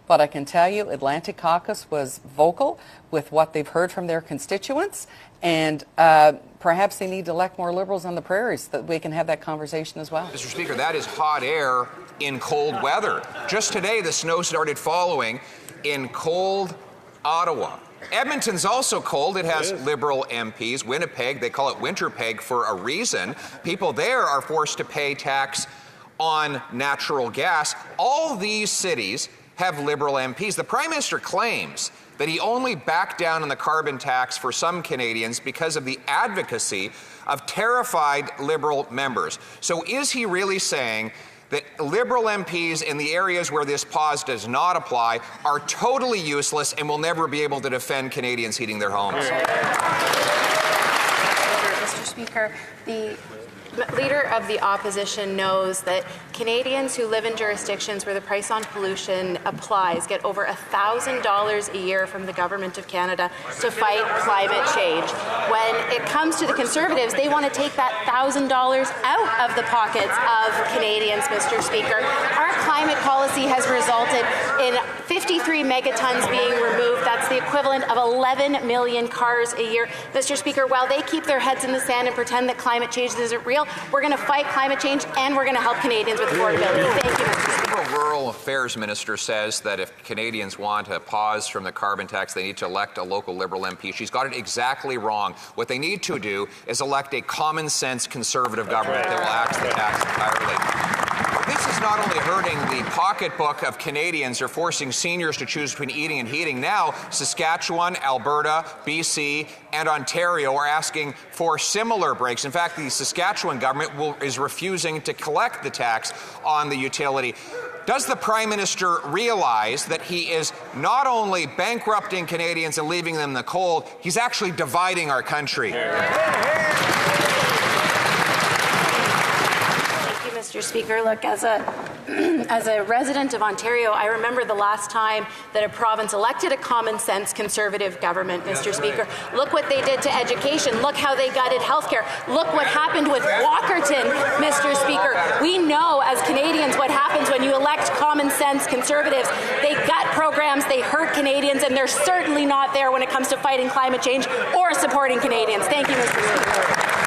but I can tell you Atlantic Caucus was vocal with what they've heard from their constituents, and perhaps they need to elect more Liberals on the prairies so that we can have that conversation as well. Mr. Speaker, that is hot air in cold weather. Just today, the snow started falling in cold Ottawa. Edmonton's also cold. It has Liberal MPs. Winnipeg, they call it Winterpeg for a reason. People there are forced to pay tax on natural gas. All these cities have Liberal MPs. The Prime Minister claims that he only backed down on the carbon tax for some Canadians because of the advocacy of terrified Liberal members. So is he really saying that Liberal MPs in the areas where this pause does not apply are totally useless and will never be able to defend Canadians heating their homes? Mr. Speaker, the Leader of the Opposition knows that Canadians who live in jurisdictions where the price on pollution applies get over $1,000 a year from the Government of Canada to fight climate change. When it comes to the Conservatives, they want to take that $1,000 out of the pockets of Canadians, Mr. Speaker. Our climate policy has resulted in 53 megatons being removed. That's the equivalent of 11 million cars a year. Mr. Speaker, while they keep their heads in the sand and pretend that climate change isn't real, we're going to fight climate change and we're going to help Canadians with affordability. Thank you, Mr. Speaker. The Rural Affairs Minister says that if Canadians want a pause from the carbon tax, they need to elect a local Liberal MP. She's got it exactly wrong. What they need to do is elect a common-sense Conservative government that will axe the tax entirely. This is not only hurting the pocketbook of Canadians or forcing seniors to choose between eating and heating. Now, Saskatchewan, Alberta, BC, and Ontario are asking for similar breaks. In fact, the Saskatchewan government is refusing to collect the tax on the utility. Does the Prime Minister realize that he is not only bankrupting Canadians and leaving them in the cold, he's actually dividing our country? Mr. Speaker, look, as a resident of Ontario, I remember the last time that a province elected a common-sense Conservative government, Mr. Speaker. Look what they did to education. Look how they gutted healthcare. Look what happened with Walkerton, Mr. Speaker. We know as Canadians what happens when you elect common-sense Conservatives. They gut programs, they hurt Canadians, and they're certainly not there when it comes to fighting climate change or supporting Canadians. Thank you, Mr. Speaker.